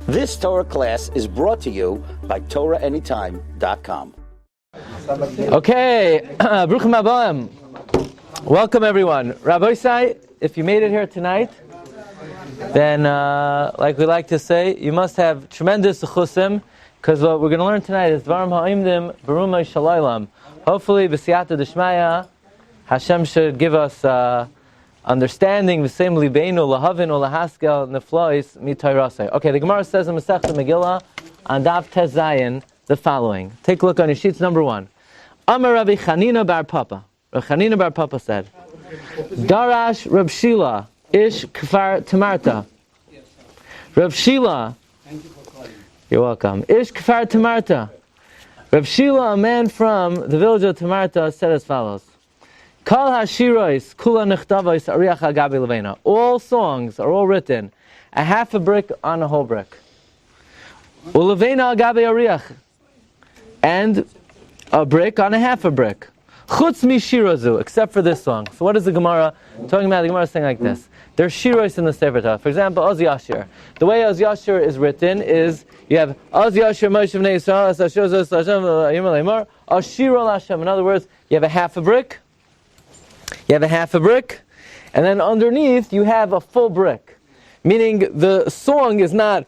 This Torah class is brought to you by TorahAnytime.com. Okay, Bruchim Habayim. Welcome everyone. Rabbi Glatstein, if you made it here tonight, then like we like to say, you must have tremendous chusim, because what we're going to learn tonight is Dvarim Ha'imdim Barumay Shalaylam. Hopefully, B'siyata D'Shmaya, Hashem should give us understanding, V'seim Libeinu, Lahavin, Lahaskel, Neflois, Mitayrasei. Okay, the Gemara says in Masechta Megillah, on Daf Tez Zayin, the following. Take a look on your sheets, number 1. Amar Rabbi Chanina bar Papa. Rabbi Chanina bar Papa said, Darash Rab Shila, Ish Kfar Tamarta. Rab Shila, you're welcome. Ish Kfar Tamarta. Rab Shila, a man from the village of Tamarta, said as follows. Kol hashirois kula nechtavos ariach agabi levena. All songs are all written, a half a brick on a whole brick. Ulevena agabi ariach. And a brick on a half a brick. Chutz mi shirazu, except for this song. So what is the Gemara talking about? The Gemara is saying like this. There's shiros in the Sefer Torah. For example, Oz Yashir. The way Oz Yashir is written is, you have Oz Yashir Moshe Bnei Yisrael, Ashir Zos Hashem, Yimel Lemor, Ashir al Hashem. In other words, you have a half a brick, and then underneath you have a full brick. Meaning the song is not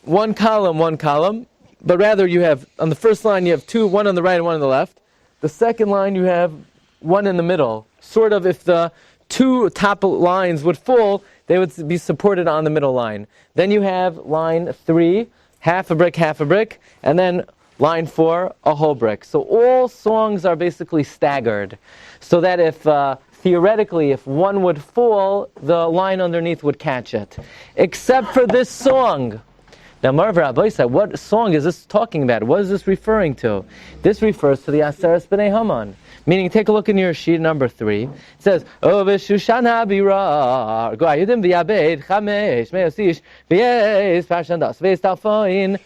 one column, but rather you have, on the first line you have two, one on the right and one on the left. The second line you have one in the middle. Sort of if the two top lines would fall, they would be supported on the middle line. Then you have line 3, half a brick, and then line 4, a whole brick. So all songs are basically staggered, so that if theoretically, if one would fall, the line underneath would catch it. Except for this song. Now, Marv Rabbi said, what song is this talking about? What is this referring to? This refers to the Aseres B'nei Haman. Meaning, take a look in your sheet number 3. It says, O v'shushan ha'birar, go'ayudim v'yabed, chamesh, me'osish, v'yez, parshandas, v'yez talfoin.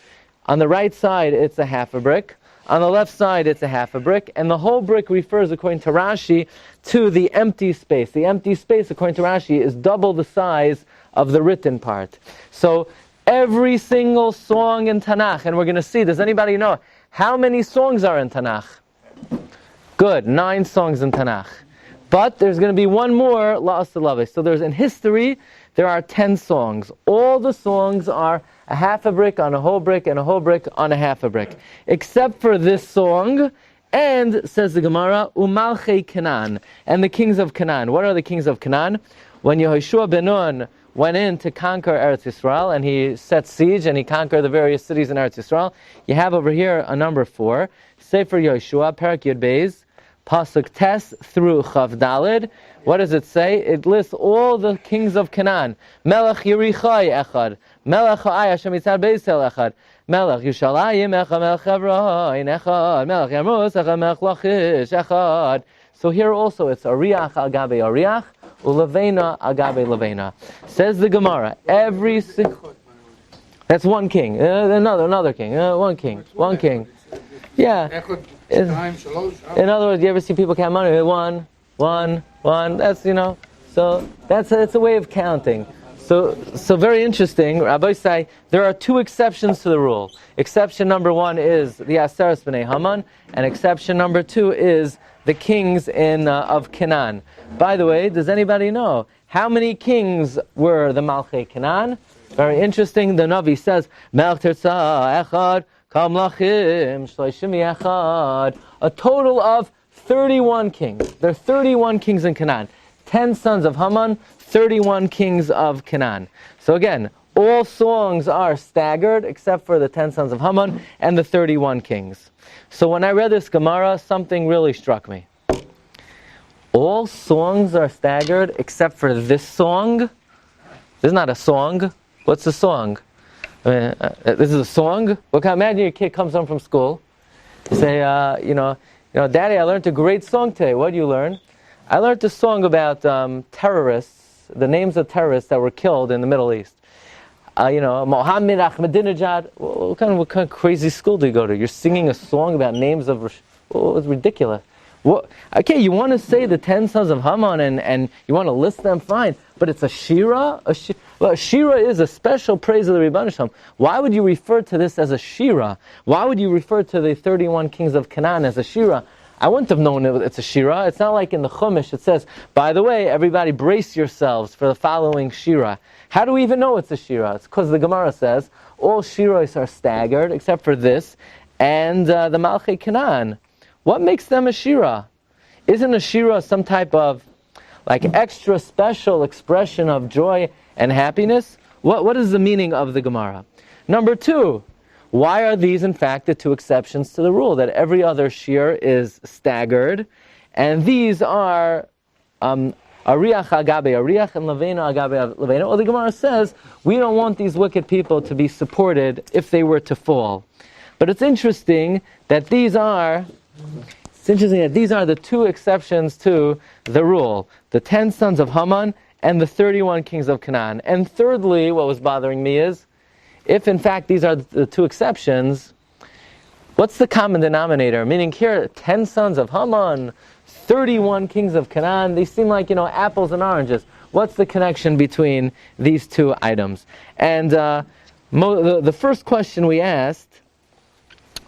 On the right side, it's a half a brick. On the left side, it's a half a brick. And the whole brick refers, according to Rashi, to the empty space. The empty space, according to Rashi, is double the size of the written part. So, every single song in Tanakh, and we're going to see, does anybody know how many songs are in Tanakh? Good, 9 songs in Tanakh. But there's going to be one more, La'asalave. So in history, there are 10 songs. All the songs are a half a brick on a whole brick and a whole brick on a half a brick. Except for this song, and, says the Gemara, Umalchei Canaan, and the kings of Canaan. What are the kings of Canaan? When Yehoshua ben Nun went in to conquer Eretz Yisrael, and he set siege and he conquered the various cities in Eretz Yisrael, you have over here a number 4, Sefer Yehoshua, Perak Yud Beis, Pasuk Tes through Chav Dalid. What does it say? It lists all the kings of Canaan. Melech Yerichai Echad, Melech Ha'ai Hashem Yitzhak Beisel Echad, Melech Yushalayim Echad, Melech Hebron Echad, Melech Yarmus Echad, Melech Lachish Echad. So here also it's Ariach al Gabe Ariach, Ulevena al Gabe Levena. Says the Gemara, every single... That's one king, another king, one king. Yeah. In other words, you ever see people count money? One. That's, so it's a way of counting. So very interesting. Rabbi say there are 2 exceptions to the rule. Exception number 1 is the Aseres B'nei Haman, and exception number 2 is the kings of Canaan. By the way, does anybody know how many kings were the Malchei Canaan? Very interesting. The Navi says, Melech Tirza Echad, Kam Lachim Shloshim Echad. A total of 31 kings. There are 31 kings in Canaan. 10 sons of Haman, 31 kings of Canaan. So again, all songs are staggered except for the 10 sons of Haman and the 31 kings. So when I read this Gemara, something really struck me. All songs are staggered except for this song. This is not a song. What's a song? This is a song? Well, imagine your kid comes home from school. You say, Daddy, I learned a great song today. What did you learn? I learned a song about terrorists, the names of terrorists that were killed in the Middle East. Mohammed Ahmadinejad. What kind of crazy school do you go to? You're singing a song about names of... it's ridiculous. Okay, you want to say the 10 sons of Haman and you want to list them, fine. But it's a Shira? Well, Shira is a special praise of the Rebbeinu Shalom. Why would you refer to this as a Shira? Why would you refer to the 31 kings of Canaan as a Shira? I wouldn't have known it's a Shira. It's not like in the Chumash it says, by the way, everybody brace yourselves for the following Shira. How do we even know it's a Shira? It's because the Gemara says all Shiros are staggered except for this and the Malchei Canaan. What makes them a Shira? Isn't a Shira some type of like extra special expression of joy and happiness? What is the meaning of the Gemara? Number 2, why are these in fact the 2 exceptions to the rule that every other Shiur is staggered, and these are Ariach agabe Ariach and Levena agabe Levena? Well, the Gemara says we don't want these wicked people to be supported if they were to fall. But it's interesting that these are the 2 exceptions to the rule: the 10 sons of Haman and the 31 kings of Canaan. And thirdly, what was bothering me is, if in fact these are the 2 exceptions, what's the common denominator? Meaning here, 10 sons of Haman, 31 kings of Canaan, they seem like, apples and oranges. What's the connection between these 2 items? And the first question we asked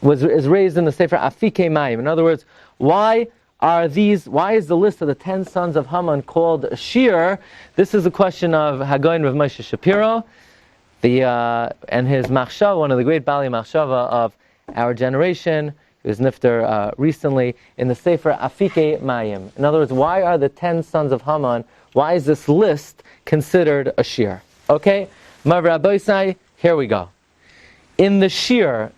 is raised in the Sefer Afikei Mayim. In other words, why is the list of the 10 sons of Haman called Shiur? This is a question of Hagoyin Rav Moshe Shapiro, and his Machshava, one of the great Bali Machshava of our generation, who was nifter recently, in the Sefer Afikei Mayim. In other words, why are the 10 sons of Haman, why is this list considered a Shiur? Okay, Mar Rabbi Glatstein, here we go. In the Shiur,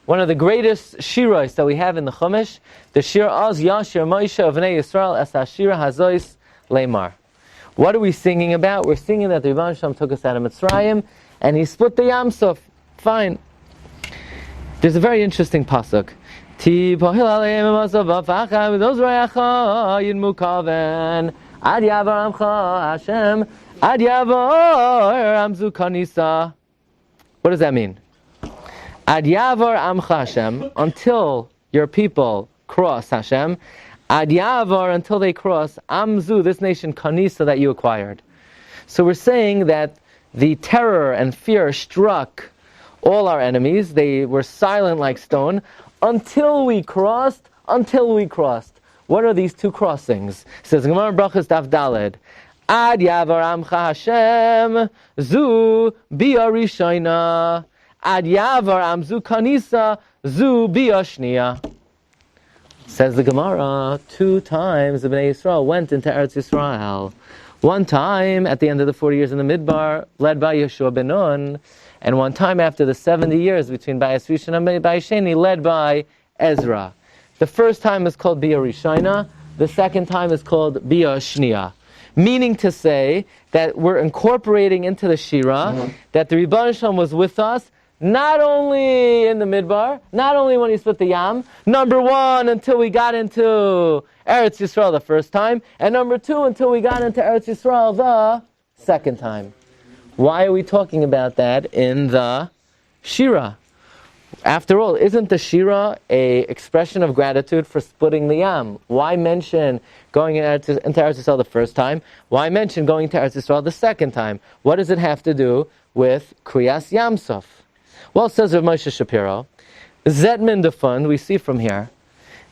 one of the greatest shiros that we have in the Chumash, the Shiur Az Yashir Moshe of Bnei Yisrael Es HaShira Hazois Leimar. What are we singing about? We're singing that the Rebbeinu Shalom took us out of Mitzrayim and He split the Yam Suf. Fine. There's a very interesting pasuk. Ti pohil aleim emasav v'acha v'dos royacha yidmu kaven ad yavar amcha Hashem ad yavar amzu kanisa. What does that mean? Ad yavar amcha Hashem, until your people cross Hashem. Ad yavar, until they cross amzu, this nation kanisa that you acquired. So we're saying that the terror and fear struck all our enemies. They were silent like stone until we crossed. What are these 2 crossings? It says Gemara Brachos Daf Daled. Ad yavar amcha Hashem zu bia rishayna. Ad yavar amzu kanisa zu bia shniya. Says the Gemara, 2 times the Bnei Yisrael went into Eretz Yisrael. One time at the end of the 40 years in the Midbar, led by Yeshua ben Nun, and one time after the 70 years between Bayis Rishon and Bayis Sheni, led by Ezra. The first time is called Bia Rishayna, the second time is called Bia Shniya. Meaning to say that we're incorporating into the Shira that the Rebbeinu Shalom was with us, not only in the Midbar, not only when He split the Yam, number 1, until we got into Eretz Yisrael the first time, and number 2, until we got into Eretz Yisrael the second time. Why are we talking about that in the Shira? After all, isn't the Shira a expression of gratitude for splitting the Yam? Why mention going into Eretz Yisrael the first time? Why mention going to Eretz Yisrael the second time? What does it have to do with Kriyas Yam Suf? Well, says Rav Moshe Shapiro, Zetman the fund, we see from here,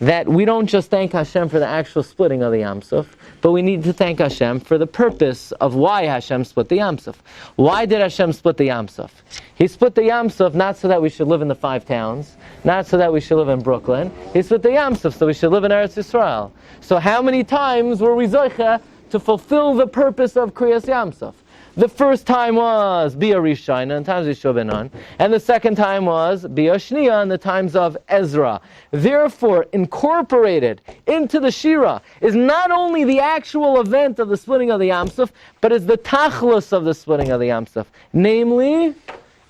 that we don't just thank Hashem for the actual splitting of the Yam Suf, but we need to thank Hashem for the purpose of why Hashem split the Yam Suf. Why did Hashem split the Yam Suf? He split the Yam Suf not so that we should live in the 5 towns, not so that we should live in Brooklyn. He split the Yam Suf so we should live in Eretz Yisrael. So how many times were we zoicha to fulfill the purpose of Kriyas Yam Suf? The first time was Bia Rishayna in times of Yeshua ben Nun, and the second time was Bia Shniya in the times of Ezra. Therefore, incorporated into the Shira is not only the actual event of the splitting of the Yam Suf, but is the tachlis of the splitting of the Yam Suf. Namely,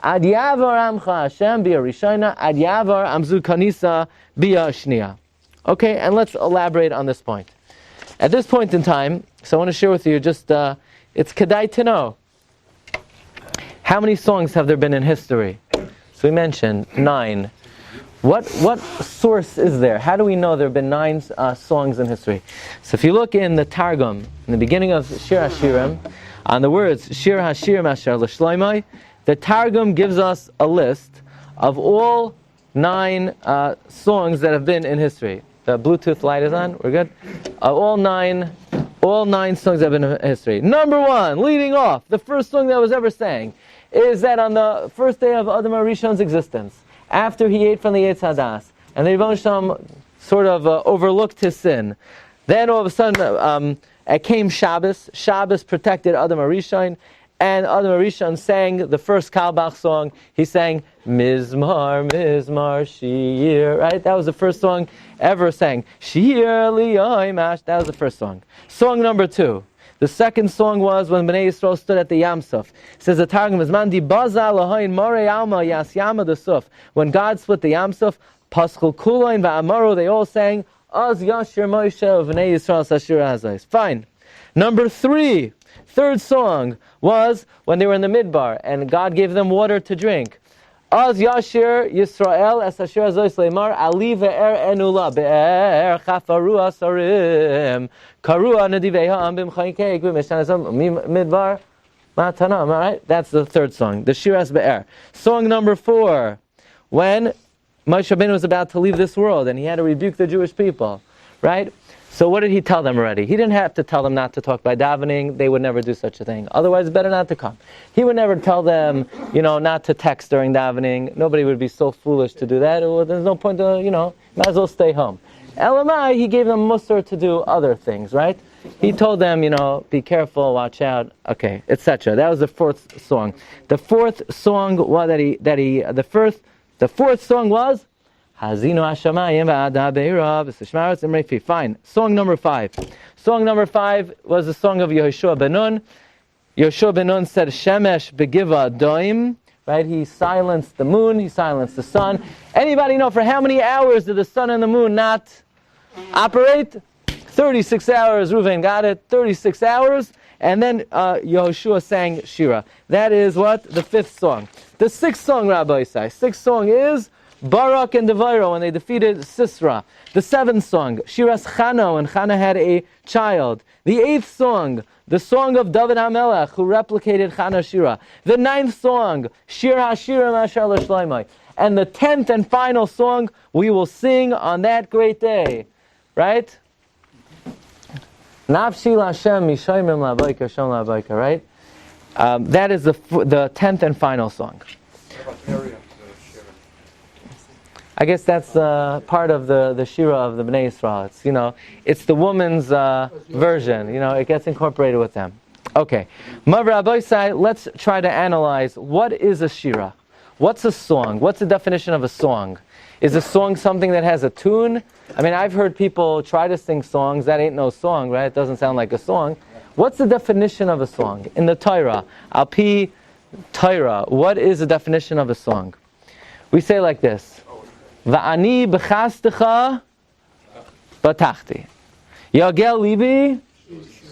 Ad Yavar Amcha Hashem Bia Rishayna, Ad Yavar Amzu Kanisa Bia Shniya. Okay, and let's elaborate on this point. At this point in time, so I want to share with you just it's kedai to know. How many songs have there been in history? So we mentioned 9. What source is there? How do we know there have been 9 songs in history? So if you look in the Targum, in the beginning of Shira Shiurim, on the words Shir HaShiurim Asher L'Shloimei, the Targum gives us a list of all 9 songs that have been in history. The Bluetooth light is on. We're good. All nine songs that have been in history. Number 1, leading off, the first song that was ever sang is that on the first day of Adam HaRishon's existence, after he ate from the Eitz Hadas, and the Rebbeinu Shalom sort of overlooked his sin, then all of a sudden came Shabbos. Shabbos protected Adam HaRishon, and Adam HaRishon sang the first Kalbach song. He sang Mizmar, Mizmar, Shiur, right? That was the first song ever sang. Shiur li'oimash, that was the first song. Song number 2. The second song was when Bnei Yisrael stood at the Yam Suf. It says the Targum is Mandi Baza Lahain Mare Alma Yas Yama the Suf. When God split the Yam Suf, Paschal Kulain Va'amaru, they all sang Az Yashir Moshe of Bnei Yisrael Sashir Hazais. Fine. Number 3, third song was when they were in the Midbar and God gave them water to drink. Az Yashir Yisrael es Asher Azois Leimar Ali ve'er enula be'er chafaru asarim karua nedivei ha'am b'mchaykek b'meshanazam midbar matanam. All right, that's the third song, the Shiras be'er. Song number 4, when Moshe Rabbeinu was about to leave this world and he had to rebuke the Jewish people, right? So what did he tell them already? He didn't have to tell them not to talk by davening. They would never do such a thing. Otherwise, it's better not to come. He would never tell them, not to text during davening. Nobody would be so foolish to do that. Well, there's no point to, might as well stay home. Elamai, he gave them musar to do other things, right? He told them, be careful, watch out, okay, etc. That was the 4th song. The 4th song was the 4th song was Hazinu Hashamayim Va'ada Be'irav V'Sishmaretz Imrefi. Fine. Song number 5. Song number 5 was the song of Yehoshua ben Nun. Yehoshua ben Nun said, Shemesh Begiva Doim. Right? He silenced the moon. He silenced the sun. Anybody know for how many hours did the sun and the moon not operate? 36 hours. Reuven got it. 36 hours. And then Yehoshua sang Shira. That is what? The 5th song. The 6th song, Rabbi Isai. 6th song is Barak and Devairo when they defeated Sisera. The 7th song, Shiras Chana, when Chana had a child. The 8th song, the song of David HaMelech, who replicated Chana Shira. The 9th song, Shir HaShiurim Asher L'Shloimei. And the 10th and final song we will sing on that great day. Right? Nafshi L'Hashem Mishaymim L'Abayka Shem L'Abayka. Right? That is the 10th and final song. I guess that's part of the Shira of the Bnei Yisrael. It's, it's the woman's version. It gets incorporated with them. Okay. Let's try to analyze what is a Shira. What's a song? What's the definition of a song? Is a song something that has a tune? I mean, I've heard people try to sing songs. That ain't no song, right? It doesn't sound like a song. What's the definition of a song? In the Torah, Al Pi Torah, what is the definition of a song? We say like this. Va'ani b'chastecha batachti. Yagel libi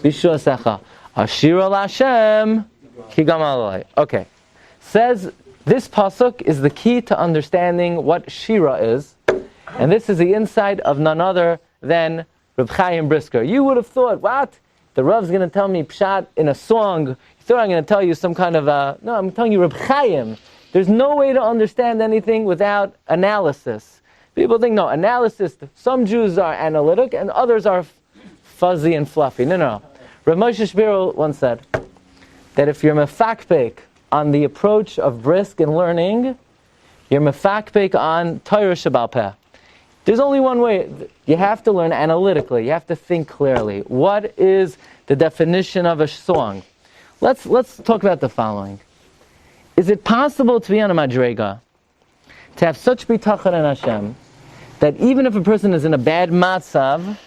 b'shuasecha. Ashira l'Hashem ki gam aloi. Okay. Says, this pasuk is the key to understanding what Shira is. And this is the insight of none other than Reb Chaim Brisker. You would have thought, what? The Rav's going to tell me pshat in a song. You thought I'm going to tell you some kind of no, I'm telling you Reb Chaim. There's no way to understand anything without analysis. People think, no, analysis, some Jews are analytic and others are fuzzy and fluffy. No. Rav Moshe Shapiro once said that if you're mefakpek on the approach of brisk and learning, you're mefakpek on Torah Shebal Peh. There's only one way. You have to learn analytically. You have to think clearly. What is the definition of a song? Let's talk about the following. Is it possible to be on a madrega, to have such bitachon in Hashem, that even if a person is in a bad matzav,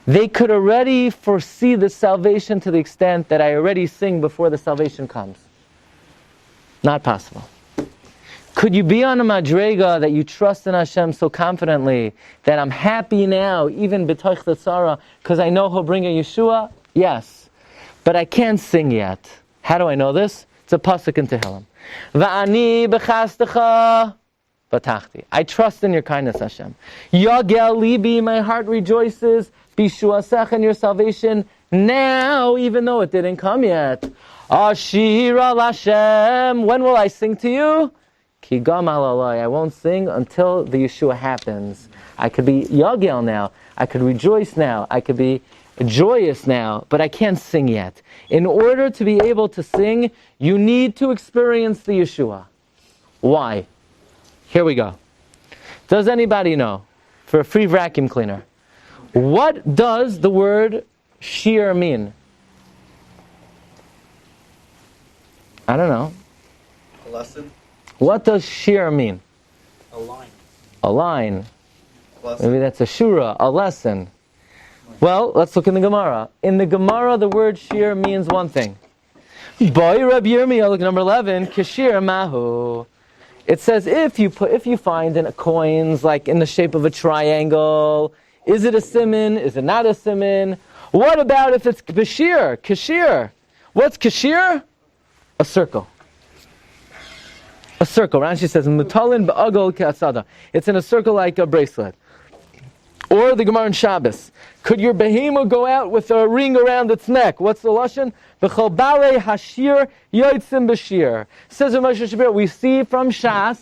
they could already foresee the salvation to the extent that I already sing before the salvation comes? Not possible. Could you be on a madrega that you trust in Hashem so confidently that I'm happy now, even b'toich tzara, because I know He'll bring a Yeshua? Yes. But I can't sing yet. How do I know this? It's a pasuk in Tehillim. Va'ani b'chastecha batachti. I trust in your kindness, Hashem. Yagel libi, my heart rejoices. Bishuasech, in your salvation. Now, even though it didn't come yet, Shira Lashem, when will I sing to you? Ki gam alalai, I won't sing until the Yeshua happens. I could be Yagel now, I could rejoice now, I could be joyous now, but I can't sing yet. In order to be able to sing, you need to experience the Yeshua. Why? Here we go. Does anybody know, for a free vacuum cleaner, what does the word Shiur mean? I don't know. A lesson? What does Shiur mean? A line. A line. Lesson. Maybe that's a shura, a lesson. Well, let's look in the Gemara. In the Gemara, the word Shiur means one thing. Boy, Rabbi Yirmiyah, look number 11, Kashir Mahu. It says if you find in coins like in the shape of a triangle, is it a siman? Is it not a siman? What about if it's bashir, kashir? What's kashir? A circle. A circle. Rashi says mutalin ba'agol ka'asada. It's in a circle like a bracelet. Or the Gemara in Shabbos. Could your behemoth go out with a ring around its neck? What's the lashon? B'chol balei hashir yotzim b'shir. Says Moshe Shapiro, we see from Shas,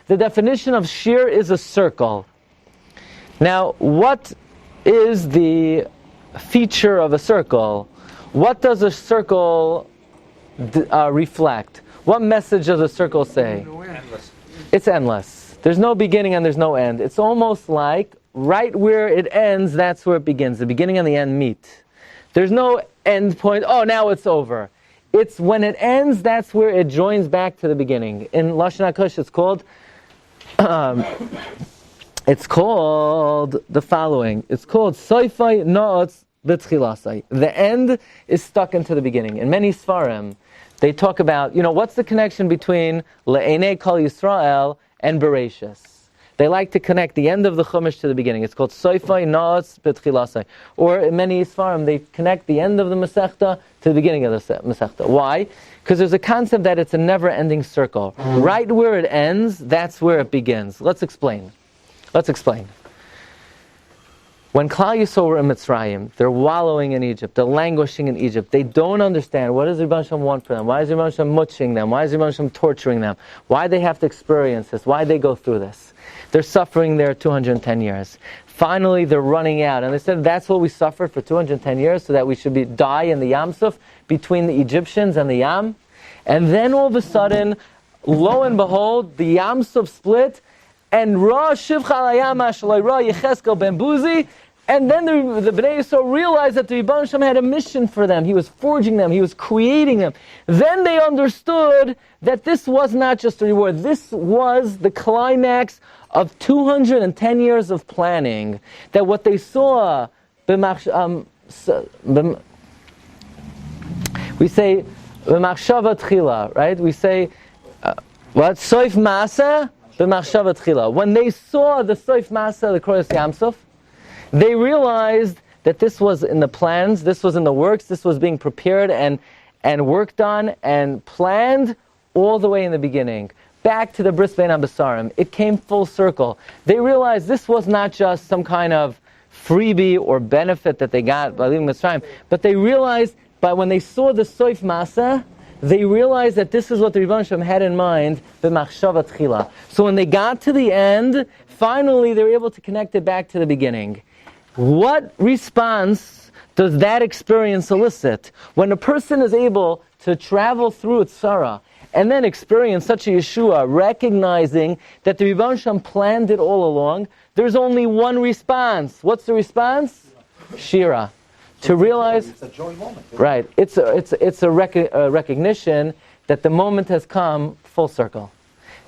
the definition of shir is a circle. Now, what is the feature of a circle? What does a circle reflect? What message does a circle say? Endless. It's endless. There's no beginning and there's no end. It's almost like right where it ends, that's where it begins. The beginning and the end meet. There's no end point, oh, now it's over. It's when it ends, that's where it joins back to the beginning. In Lashon HaKodesh, it's called the following. It's called Soifai No'otz B'tchilasai. The end is stuck into the beginning. In many Sfarim, they talk about, what's the connection between Le'enei Kol Yisrael and Bereshis? They like to connect the end of the Chumash to the beginning. It's called Soifai No'otz B'tchilasai. Or in many Sfarim, they connect the end of the Masechta to the beginning of the Masechta. Why? Because there's a concept that it's a never-ending circle. Right where it ends, that's where it begins. Let's explain. When Klal Yisrael were in Mitzrayim, they're wallowing in Egypt, they're languishing in Egypt. They don't understand, what does Rebbe Hashem want for them? Why is Rebbe Hashem muching them? Why is Rebbe Hashem torturing them? Why they have to experience this? Why they go through this? They're suffering there 210 years. Finally, they're running out. And they said, that's what we suffered for 210 years, so that we should die in the Yam Suf between the Egyptians and the Yam. And then all of a sudden, lo and behold, the Yam Suf split, and Ra Shivcha Alayam Ashalai Ra Yecheskel Ben Buzi. And then the Bnei Yisrael realized that the Rebbe Hashem had a mission for them. He was forging them. He was creating them. Then they understood that this was not just a reward. This was the climax of 210 years of planning. That what they saw, we say, b'machshava tchila, right? We say, what? Soif masa b'machshava tchila. When they saw the soif masa, the Kroyos Yamsuf, they realized that this was in the plans, this was in the works, this was being prepared and worked on and planned all the way in the beginning. Back to the Bris Bein HaBesarim. It came full circle. They realized this was not just some kind of freebie or benefit that they got by leaving Mitzrayim, but they realized, when they saw the Soif Masa, they realized that this is what the Rebbe Hashem had in mind, the Machshava Tchila. So when they got to the end, finally they were able to connect it back to the beginning. What response does that experience elicit? When a person is able to travel through a tzara and then experience such a Yeshua, recognizing that the Rebbe Hashem planned it all along, there's only one response. What's the response? Shira. To realize, it's a joy moment. Right. It's a recognition that the moment has come full circle.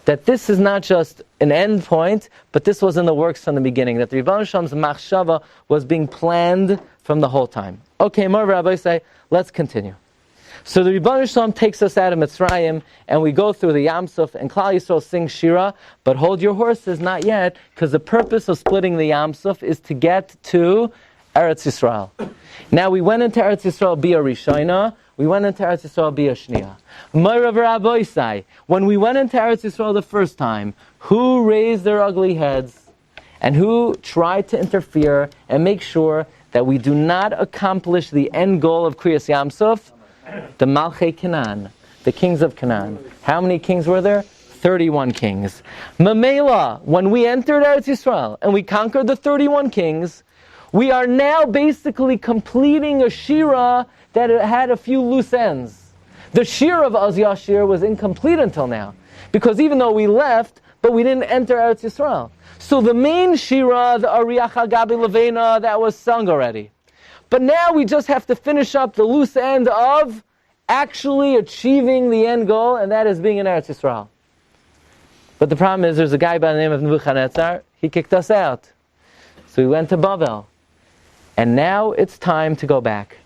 That this is not just an end point, but this was in the works from the beginning. That the Rebbe Hashem's machshava was being planned from the whole time. Okay, more Rabbi say, let's continue. So the Rebbe Hashem takes us out of Mitzrayim, and we go through the Yam Suf, and Klal Yisrael sings Shira, but hold your horses, not yet, because the purpose of splitting the Yam Suf is to get to Eretz Yisrael. Now we went into Eretz Yisrael Bia Rishona, we went into Eretz Yisrael Bia Shnia. When we went into Eretz Yisrael the first time, who raised their ugly heads and who tried to interfere and make sure that we do not accomplish the end goal of Kriyas Yamsuf, the Malchei Canaan, the kings of Canaan. How many kings were there? 31 kings. Mamela, when we entered Eretz Yisrael and we conquered the 31 kings, we are now basically completing a Shira that had a few loose ends. The Shira of Az Yashir was incomplete until now, because even though we left, but we didn't enter Eretz Yisrael. So the main Shira, the Ariach HaGabi Levena, that was sung already. But now we just have to finish up the loose end of actually achieving the end goal, and that is being in Eretz Yisrael. But the problem is, there's a guy by the name of Nebuchadnezzar. He kicked us out. So we went to Babel. And now it's time to go back.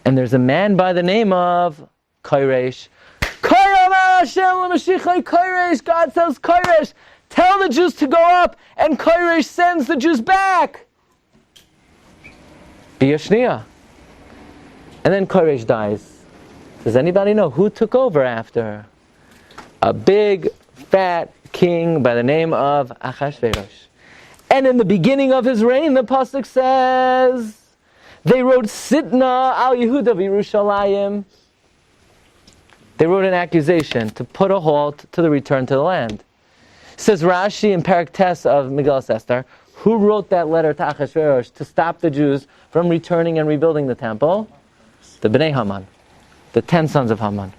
And there's a man by the name of Koresh. God says, Koresh, tell the Jews to go up. And Koresh sends the Jews back. Biyashniya. And then Koresh dies. Does anybody know who took over after? A big, fat king by the name of Achashverosh. And in the beginning of his reign, the pasuk says, they wrote Sitna al Yehuda v'Yerushalayim. They wrote an accusation to put a halt to the return to the land. Says Rashi in Parak Tes of Megillas Esther, who wrote that letter to Achashverosh to stop the Jews from returning and rebuilding the temple? The Bnei Haman, the 10 sons of Haman.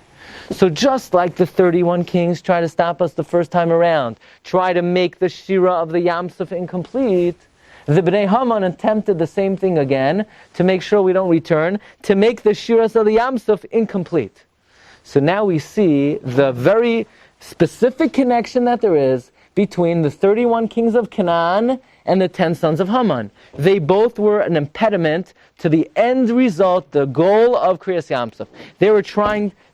So just like the 31 kings try to stop us the first time around, try to make the Shira of the Yamsuf incomplete, the Bnei Haman attempted the same thing again to make sure we don't return, to make the Shiras of the Yamsuf incomplete. So now we see the very specific connection that there is between the 31 kings of Canaan and the 10 sons of Haman. They both were an impediment to the end result, the goal of Kriyas Yamsuf.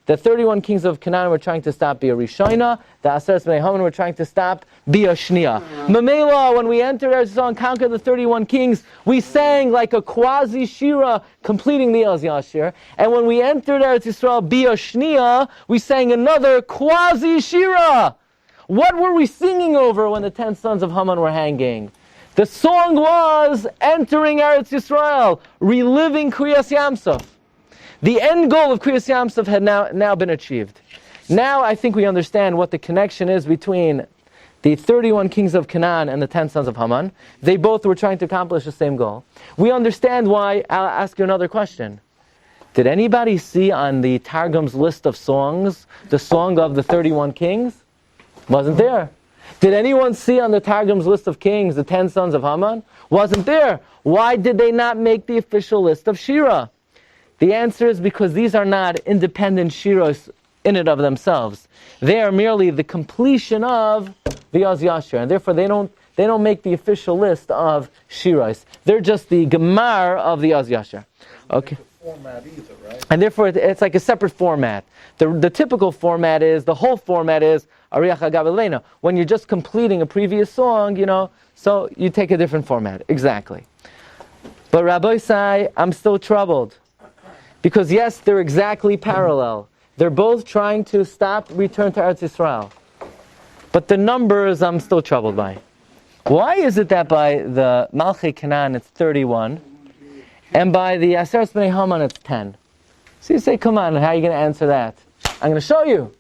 The 31 kings of Canaan were trying to stop Bia Rishona. The Aseret Bnei Haman were trying to stop Bia Shnia. Mamela, when we entered Eretz Yisrael and conquered the 31 kings, we sang like a quasi-Shira, completing the Az Yashir. And when we entered Eretz Yisrael, Bia Shnia, we sang another quasi-Shira. What were we singing over when the 10 sons of Haman were hanging? The song was entering Eretz Yisrael, reliving Kriyas Yamsuf. The end goal of Kriyas Yamsuf had now been achieved. Now I think we understand what the connection is between the 31 kings of Canaan and the 10 sons of Haman. They both were trying to accomplish the same goal. We understand why. I'll ask you another question. Did anybody see on the Targum's list of songs the song of the 31 kings? Wasn't there. Did anyone see on the Targum's list of kings the 10 sons of Haman? Wasn't there. Why did they not make the official list of Shira? The answer is because these are not independent shiros in and of themselves. They are merely the completion of the Az Yashir, and therefore they don't make the official list of shiros. They're just the gemar of the Az Yashir. Okay. Format either, right? And therefore it's like a separate format. The typical format is, the whole format is Ariach HaGabi Levena. When you're just completing a previous song, so you take a different format. Exactly. But Rabbi Sai, I'm still troubled. Because yes, they're exactly parallel. They're both trying to stop return to Eretz Yisrael. But the numbers I'm still troubled by. Why is it that by the Malchei Canaan it's 31, and by the Aseret Bnei Haman it's 10? So you say, come on, how are you going to answer that? I'm going to show you.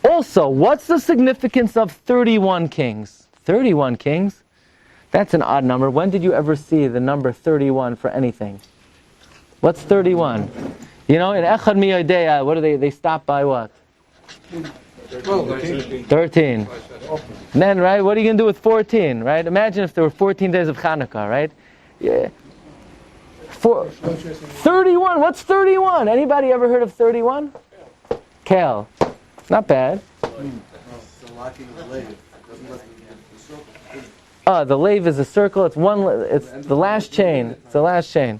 Also, what's the significance of 31 kings? 31 kings? That's an odd number. When did you ever see the number 31 for anything? What's 31? In Echad Mi Yodea, what do they stop by what? 13. Then, right, what are you going to do with 14, right? Imagine if there were 14 days of Hanukkah, right? Yeah. 31, what's 31? Anybody ever heard of 31? Kale. Not bad. The lave is a circle. It's the last chain. It's the last chain.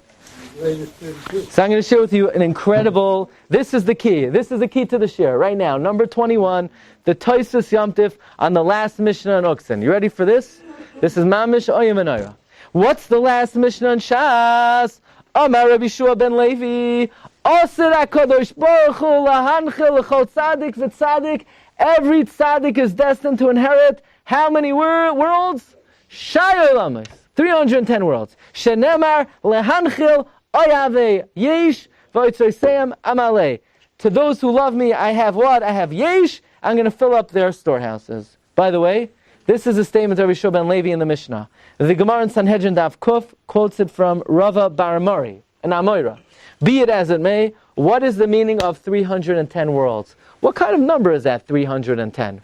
So I'm going to share with you an incredible, this is the key. This is the key to the share right now. Number 21, the Toisus Yomtiv on the last Mishnah on Uksin. You ready for this? This is Mamish Oyim Anayra. What's the last Mishnah on Shas? Amar Rabbi Shua ben Levi, Osir HaKadosh Baruch Hu lahanchil l'chol tzadik v'tzadik. Every tzadik is destined to inherit how many worlds? Shai Olamis. 310 worlds. Shenemar lehanchil oyave yesh v'oitzoseim amalei. To those who love me, I have what? I have yesh. I'm going to fill up their storehouses. By the way, this is a statement of Rabbi ben Levi in the Mishnah. The Gemara in Sanhedrin Daf Kuf quotes it from Rava Bar Mori, an Amoira. Be it as it may, what is the meaning of 310 worlds? What kind of number is that, 310?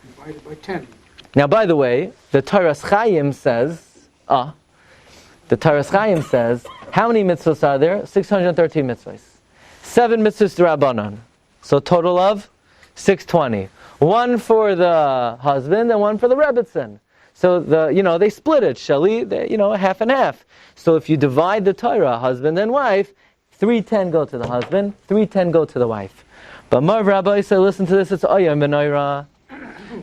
Divided by 10. Now, by the way, the Torah Chaim says, how many mitzvahs are there? 613 mitzvahs. 7 mitzvahs to Rabbanon. So total of 620. One for the husband and one for the Rebbitzin. So they split it, Shali, half and half. So if you divide the Torah, husband and wife, 310 go to the husband, 310 go to the wife. But Marv Rabbi said, listen to this, it's Oyam Benoira.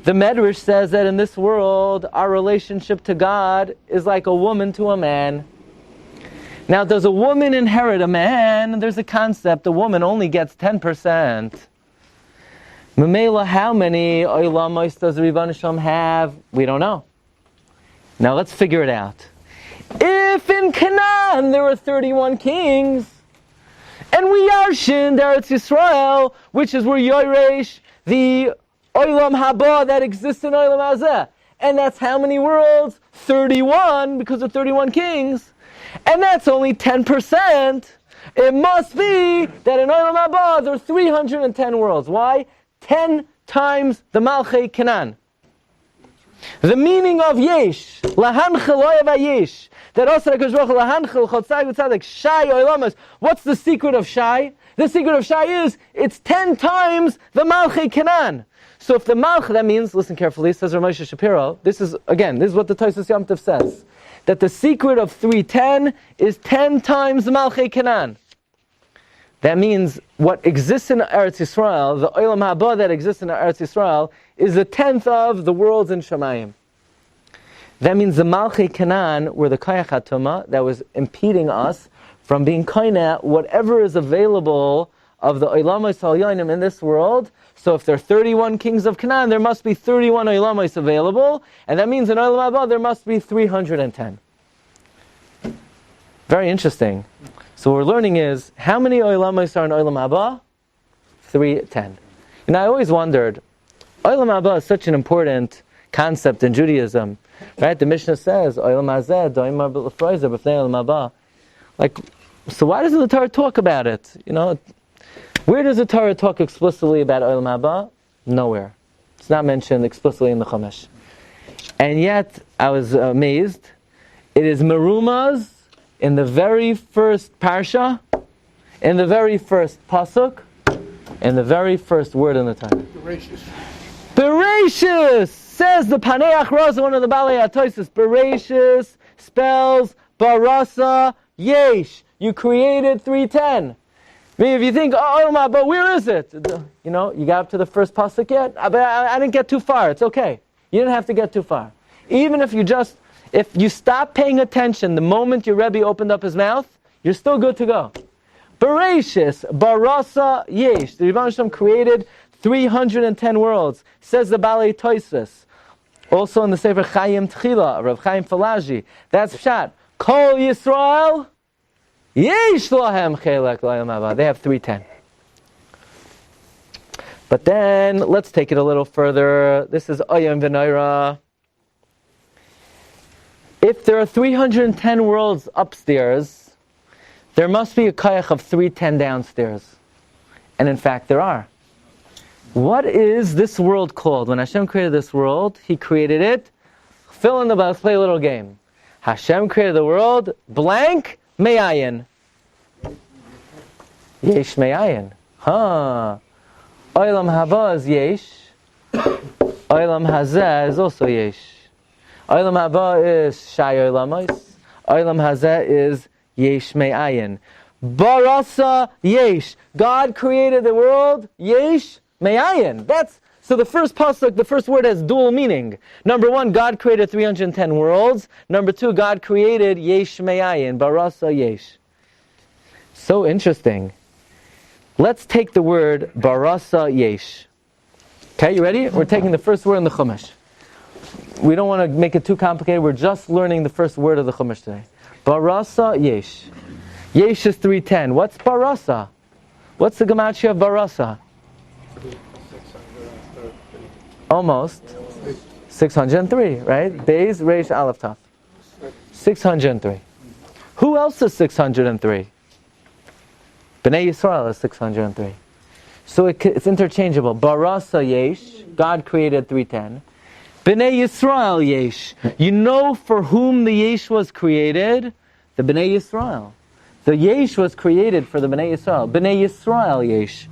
The Medrash says that in this world, our relationship to God is like a woman to a man. Now, does a woman inherit a man? There's a concept, a woman only gets 10%. Mamela, how many Oilamos does the Rebbeinu Shalom have? We don't know. Now let's figure it out. If in Canaan there were 31 kings, and we yarshin Eretz Yisrael, which is where Yoresh, the Olam Haba that exists in Olam Hazeh, and that's how many worlds? 31, because of 31 kings. And that's only 10%. It must be that in Olam Haba there are 310 worlds. Why? 10 times the Malchei Canaan. The meaning of Yesh, Lahanchel Oyeva Yesh, that also Hakadosh Baruch Hu Lahanchel Chotzai V'Tzadek Shai Oilamos. What's the secret of Shai? The secret of Shai is it's 10 times the Malchei Canaan. So if the Malch, that means, listen carefully, says Rav Moshe Shapiro, this is what the Tosfos Yom Tov says, that the secret of 310 is 10 times the Malchei Canaan. That means what exists in Eretz Yisrael, the Olam Haba that exists in Eretz Yisrael, is a 10th of the worlds in Shemayim. That means the Malchei Canaan were the Kayach HaTumah that was impeding us from being kaina whatever is available of the Oilamos Halyonim in this world. So if there are 31 kings of Canaan, there must be 31 Oilamos available, and that means in Olam Haba there must be 310. Very interesting. So what we're learning is, how many Oilamos are in Olam Haba? 310. And I always wondered, Olam Haba is such an important concept in Judaism, right? The Mishnah says, Olam Hazeh, Doimar B'Lefroizer, B'fnei Olam Haba. So why doesn't the Torah talk about it? Where does the Torah talk explicitly about Olam Haba? Nowhere. It's not mentioned explicitly in the Chumash. And yet, I was amazed. It is merumaz in the very first Parsha, in the very first Pasuk, in the very first word in the Torah. Bereshis! Says the Paneach Rosa, one of the Balei HaTosfos. Bereshis spells Barasa Yesh. You created 310. I mean, if you think, but where is it? You got up to the first pasuk yet? I didn't get too far. It's okay. You didn't have to get too far. Even if you stop paying attention the moment your Rebbe opened up his mouth, you're still good to go. Bereshis, Barasa Yesh. The Rebbeinu Shalom created 310 worlds. Says the Balei Tosfos. Also in the Sefer Chaim Tchila, Rav Chaim Falaji. That's Pshat. Kol Yisrael, Yesh Lahem Chelek L'Olam Haba. They have 310. But then, let's take it a little further. This is Oyam V'Noira. If there are 310 worlds upstairs, there must be a kayach of 310 downstairs. And in fact, there are. What is this world called? When Hashem created this world, He created it. Fill in the blanks, play a little game. Hashem created the world, blank, me'ayin. Yesh me'ayin. Olam haba is yesh. Olam hazeh is also yesh. Olam haba is shai olamos. Olam hazeh is yesh me'ayin. Barasa yesh. God created the world, yesh me'ayin. So the first pasuk, the first word has dual meaning. Number one, God created 310 worlds. Number two, God created yesh me'ayin, barasa yesh. So interesting. Let's take the word barasa yesh. Okay, you ready? We're taking the first word in the Chumash. we don't want to make it too complicated. We're just learning the first word of the Chumash today. Barasa Yesh. Yesh is 310. What's Barasa? What's the gematria of Barasa? Almost 603, right? Beis Reish Aleph Taf. 603. Who else is 603? Bnei Yisrael is 603. So it's interchangeable. Barasa Yesh, God created 310. Bnei Yisrael Yesh. You know for whom the Yesh was created? The Bnei Yisrael. The Yesh was created for the Bnei Yisrael. Bnei Yisrael Yesh.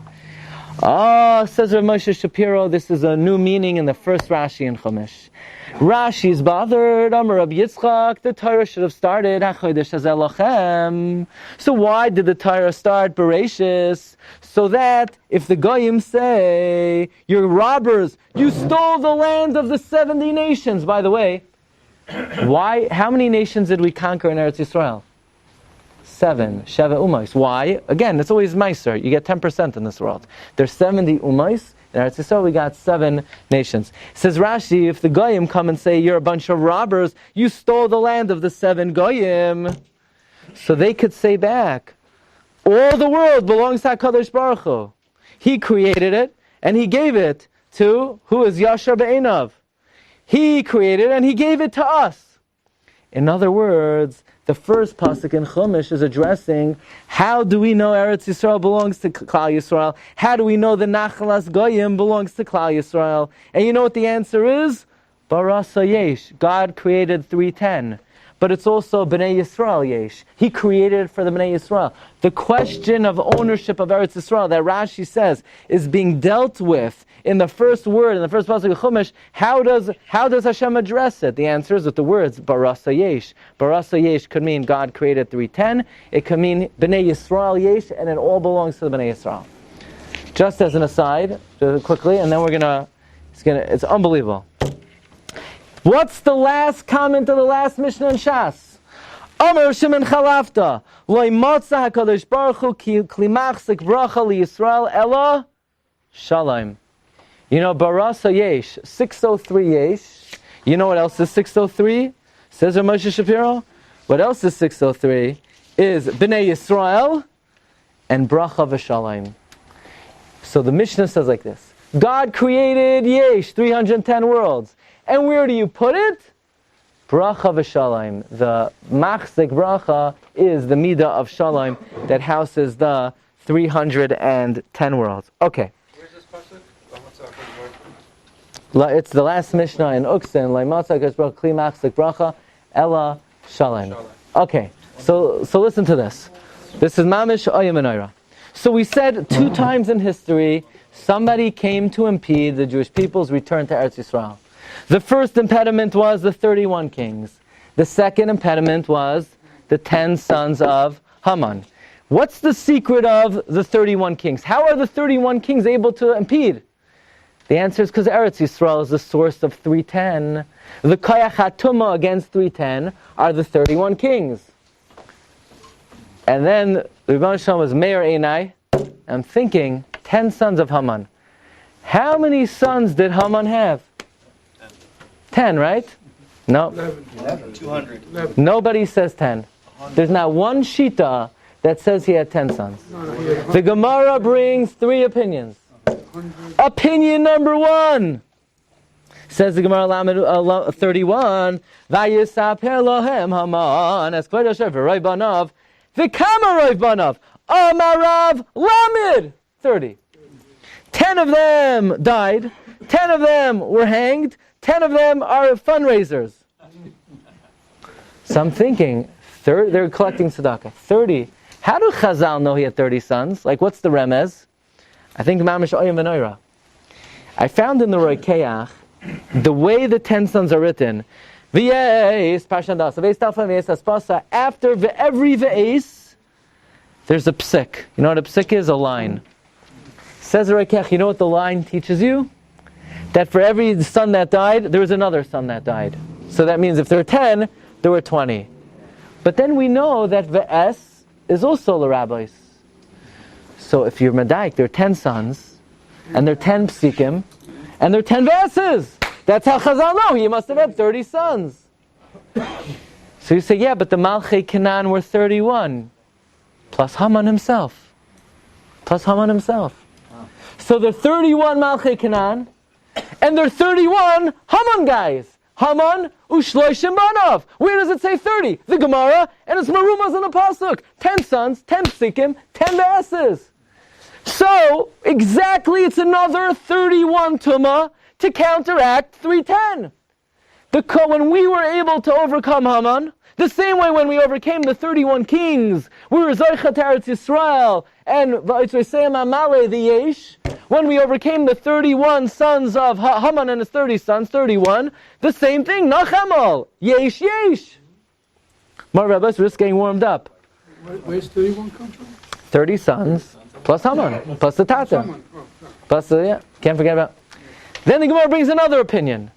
Says Rav Moshe Shapiro, this is a new meaning in the first Rashi in Chumash. Rashi's bothered. Amar Rabbi Yitzchak, the Torah should have started HaChodesh Hazeh Lochem. So why did the Torah start Bereshis? So that if the Goyim say, you're robbers, you stole the land of the 70 nations. By the way, how many nations did we conquer in Eretz Yisrael? 7. Sheva Umais. Why? Again, it's always Meiser. You get 10% in this world. There's 70 Umais. In Eretz Yisrael, we got 7 nations. Says Rashi, if the Goyim come and say, you're a bunch of robbers, you stole the land of the 7 Goyim. So they could say back, all the world belongs to HaKadosh Baruch Hu. He created it, and He gave it to, who is Yashar Be'einav. He created it, and He gave it to us. In other words, the first pasuk in Chumash is addressing how do we know Eretz Yisrael belongs to Klal Yisrael? How do we know the Nachalas Goyim belongs to Klal Yisrael? And you know what the answer is? Barasa Yesh. God created 310. But it's also Bnei Yisrael Yesh. He created it for the Bnei Yisrael. The question of ownership of Eretz Yisrael that Rashi says is being dealt with in the first word, in the first pasuk of Chumash. How does Hashem address it? The answer is with the words Barasa Yesh. Barasa Yesh could mean God created 310. It could mean Bnei Yisrael Yesh, and it all belongs to the Bnei Yisrael. Just as an aside, quickly, and then it's unbelievable. What's the last comment of the last Mishnah in Shas? Amar Shimon Chalafta, Loi Motza HaKadosh Baruch Hu Ki Klimachzik Bracha Li Yisrael Ela Shalom. You know, Barasa Yesh, 603 Yesh. You know what else is 603? Says Rav Moshe Shapiro. What else is 603? Is Bnei Yisrael and Bracha V'Shalom. So the Mishnah says like this. God created Yesh, 310 worlds. And where do you put it? Bracha v'shalom. The machzik bracha is the midah of shalom that houses the 310 worlds. Okay. Where's this pasuk? It's the last Mishnah in Uksin. Laimatzah k'shbrach kli machzik bracha ela shalom. Okay. So listen to this. This is mamish oyem and. So we said 2 times in history somebody came to impede the Jewish people's return to Eretz Yisrael. The first impediment was the 31 kings. The second impediment was the 10 sons of Haman. What's the secret of the 31 kings? How are the 31 kings able to impede? The answer is because Eretz Yisrael is the source of 310. The Koyach HaTumah against 310 are the 31 kings. And then the Rebbeinu Shalom was Meir Einai. I'm thinking, 10 sons of Haman. How many sons did Haman have? 10, right? No. 11. 200. 11. Nobody says 10. There's not one shita that says he had 10 sons. The Gemara brings 3 opinions. Opinion number 1. Says the Gemara Lamed 31. Vayisaper lohem Haman es kvod Hashem v'roi banav v'kama roi banav amarav Lamed 30. 10 of them died. 10 of them were hanged. 10 of them are fundraisers. So I'm thinking, they're collecting tzedakah. 30. How do Chazal know he had 30 sons? Like, what's the remez? I think Mamish Oyem V'Noira. I found in the Roikeach, the way the 10 sons are written, V'yes, Parsha Das, V'yes Talfa, V'yes Aspasa, after every V'yes, there's a psik. You know what a psik is? A line. Says the Roikeach, you know what the line teaches you? That for every son that died, there was another son that died. So that means if there were 10, there were 20. But then we know that V'es is also the rabbis. So if you're Medaik, there are 10 sons, and there are 10 psikim, and there are 10 V'eses. That's how Chazal know. He must have had 30 sons. So you say, yeah, but the Malchei Canaan were 31. Plus Haman himself. So there are 31 Malchei Canaan, and there are 31 Haman guys. Haman u'shloishim banav. Where does it say 30? The Gemara, and it's marumas in the pasuk. 10 sons, 10 psikim, 10 asses. So exactly, it's another 31 tumah to counteract 310. When we were able to overcome Haman, the same way when we overcame the 31 kings, we were Zoichat Eretz Yisrael and V'Yitzvayseim Amalei the Yesh. When we overcame the 31 sons of Haman and his 30 sons, 31, the same thing, Nachamal, Yesh. More rabbis were just getting warmed up. Where's 31 come from? 30 sons, plus Haman, plus the Tata. Plus, can't forget about. Then the Gemara brings another opinion.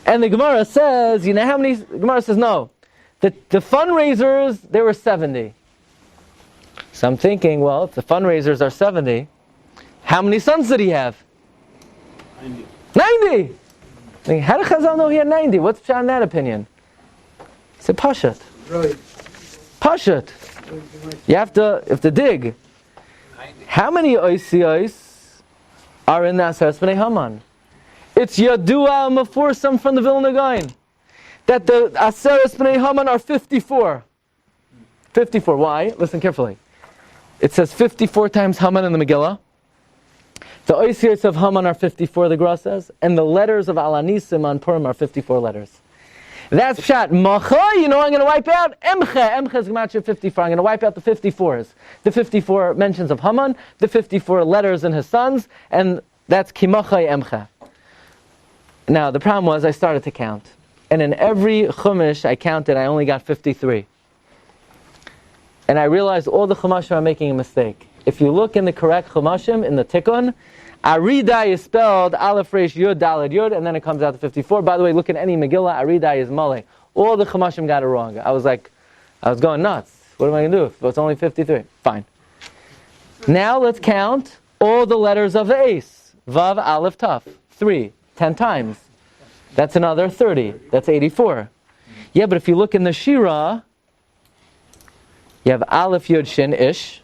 And the Gemara says, you know how many? The Gemara says, no. The fundraisers, there were 70. So I'm thinking, well, if the fundraisers are 70, how many sons did he have? 90! How did Chazal know he had 90? What's pshat in that opinion? He said, Pashat. Right. Pashat. You have to dig. How many oisiyos are in the Aseres B'nai Haman? It's Yadua Mefursam from the Vilna Gaon that the Aseres B'nai Haman are 54. 54. Why? Listen carefully. It says 54 times Haman in the Megillah. The oisiyos of Haman are 54, the Gra says, and the letters of Alanisim on Purim are 54 letters. That's pshat. Macha, I'm going to wipe out Emche. Emche is Gematria 54. I'm going to wipe out the 54s. The 54 mentions of Haman, the 54 letters in his sons, and that's Kimachai Emche. Now, the problem was I started to count. And in every Chumash I counted, I only got 53. And I realized all the Chumashim are making a mistake. If you look in the correct Chumashim, in the Tikkun, Aridai is spelled Aleph Resh Yud Daled Yud, and then it comes out to 54. By the way, look at any Megillah, Aridai is Malay. All the Chumashim got it wrong. I was going nuts. What am I going to do? It's only 53. Fine. Now let's count all the letters of the Ace. Vav, Aleph, Taf. 3. 10 times. That's another 30. That's 84. Yeah, but if you look in the Shira, you have Aleph, Yud, Shin, Ish.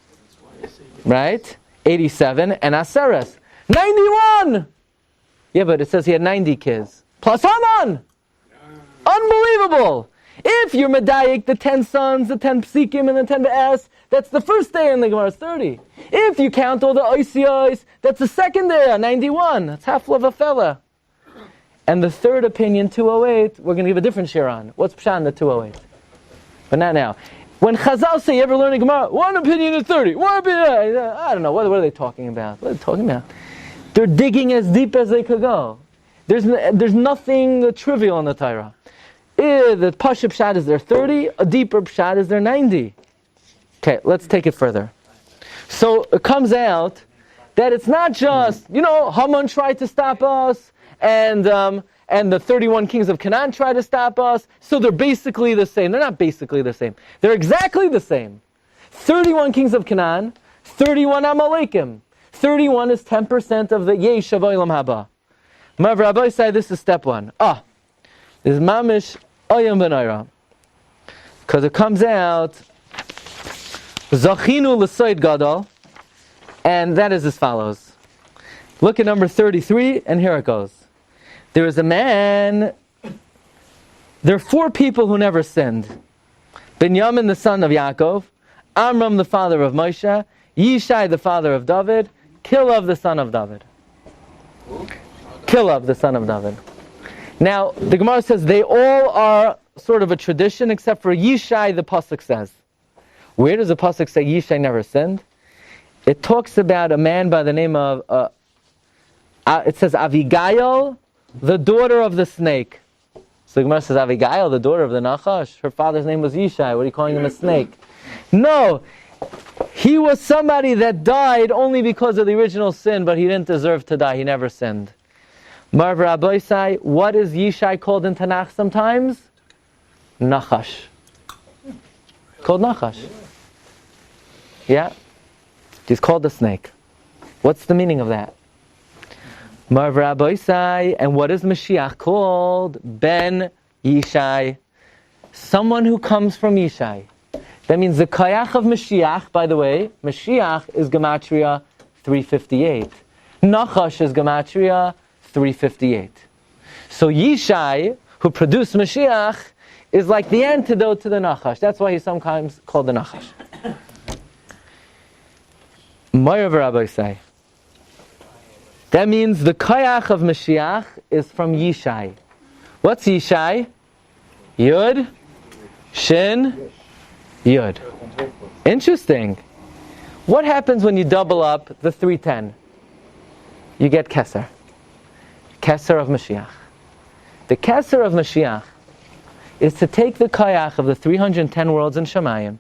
Right? 87. And Aseres. 91! Yeah, but it says he had 90 kids. Plus Haman! Unbelievable! If you're medayik, the 10 sons, the 10 psikim, and the 10 be'es, that's the first day in the Gemara, 30. If you count all the oisiyos, that's the second day, 91. That's half of a fella. And the third opinion, 208, we're going to give a different share on. What's pshat in the 208? But not now. When Chazal say, you ever learn a Gemara, one opinion is 30, one opinion, I don't know, what are they talking about? What are they talking about? They're digging as deep as they could go. There's nothing trivial in the Torah. The Pasha pshat is there 30, a deeper pshat is there 90. Okay, let's take it further. So it comes out that it's not just, Haman tried to stop us, and the 31 kings of Canaan tried to stop us, so they're basically the same. They're not basically the same. They're exactly the same. 31 kings of Canaan, 31 Amalekim. 31 is 10% of the Yesh of Olam Haba. Rabbi said this is step 1. This is Mamish Oyam Benayra. Because it comes out, Zachinu L'Soid Gadol, and that is as follows. Look at number 33, and here it goes. There is a man, there are 4 people who never sinned. Binyamin, the son of Yaakov, Amram, the father of Moshe, Yishai, the father of David, Kilov, the son of David. Kilov, the son of David. Now, the Gemara says they all are sort of a tradition, except for Yishai, the Pasuk says. Where does the Pasuk say Yishai never sinned? It talks about a man by the name of, it says Avigail, the daughter of the snake. So the Gemara says Avigail, the daughter of the Nachash. Her father's name was Yishai. What are you calling him a snake? No. He was somebody that died only because of the original sin, but he didn't deserve to die. He never sinned. Marv Rabbi Sai, what is Yishai called in Tanakh sometimes? Nachash. Called Nachash. Yeah? He's called the snake. What's the meaning of that? Marv Rabbi Isai, and what is Mashiach called? Ben Yishai. Someone who comes from Yishai. That means the Kayach of Mashiach, by the way, Mashiach is Gematria 358. Nachash is Gematria 358. So Yishai, who produced Mashiach, is like the antidote to the Nachash. That's why he's sometimes called the Nachash. Moirav Rabbi say. That means the Kayach of Mashiach is from Yishai. What's Yishai? Yud, Shin, Yud. Interesting. What happens when you double up the 310? You get Kesser. Kesser of Mashiach. The Kesser of Mashiach is to take the Kayach of the 310 worlds in Shemayim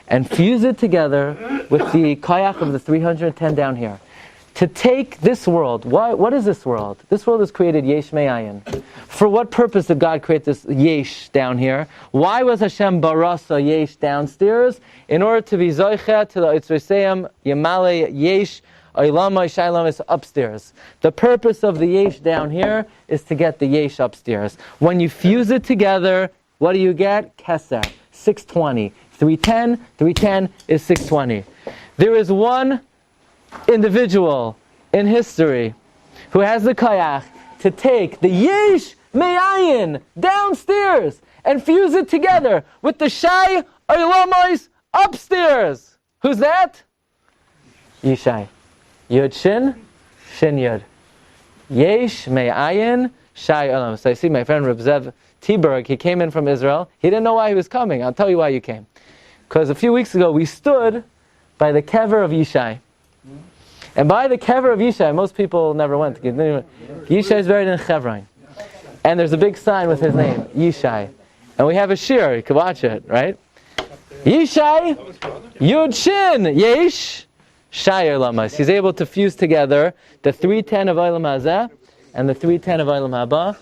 and fuse it together with the Kayach of the 310 down here. To take this world, what is this world? This world is created Yesh Me'ayin. For what purpose did God create this Yesh down here? Why was Hashem Barasa Yesh downstairs? In order to be Zoichet to the Itzriseim Yamale Yesh Oilama Shailam is upstairs. The purpose of the Yesh down here is to get the Yesh upstairs. When you fuse it together, what do you get? Kesser, 620. 310 is 620. There is one individual in history who has the Kayach to take the Yesh Me'ayin downstairs and fuse it together with the Shai Oilamais upstairs. Who's that? Yishai. Yud Shin, Shin Yud. Yesh Me'ayin, Shai Olam. So I see my friend Reb Zev Tiberg, he came in from Israel. He didn't know why he was coming. I'll tell you why you came. Because a few weeks ago we stood by the kever of Yishai. And by the kever of Yishai, most people never went. Yishai is buried in Chevron. And there's a big sign with his name, Yishai. And we have a shiur, you can watch it, right? Yishai, Yud Shin, Yesh, Shai Lamas. He's able to fuse together the 310 of Olam Hazeh and the 310 of Olam Haba.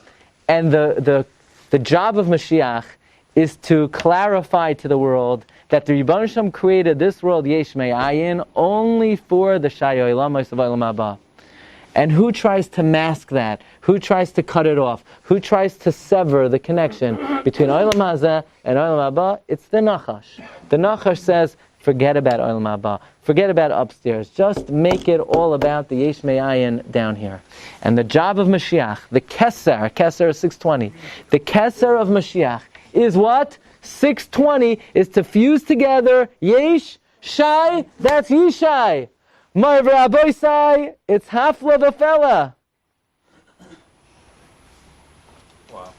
And the job of Mashiach is to clarify to the world that the Rebbeinu Shem created this world Yesh Me'ayin only for the Shai Oilamos of Olam Haba. And who tries to mask that? Who tries to cut it off? Who tries to sever the connection between Olam Hazeh and Olam Haba? It's the Nachash. The Nachash says, forget about Olam Haba. Forget about upstairs. Just make it all about the Yesh Me'ayin down here. And the job of Mashiach, the Kesser is 620. The Kesser of Mashiach is what? 620 is to fuse together Yesh, Shai, that's Yishai. Marv Rabbi Sai, it's Hafla B'Fela. Wow.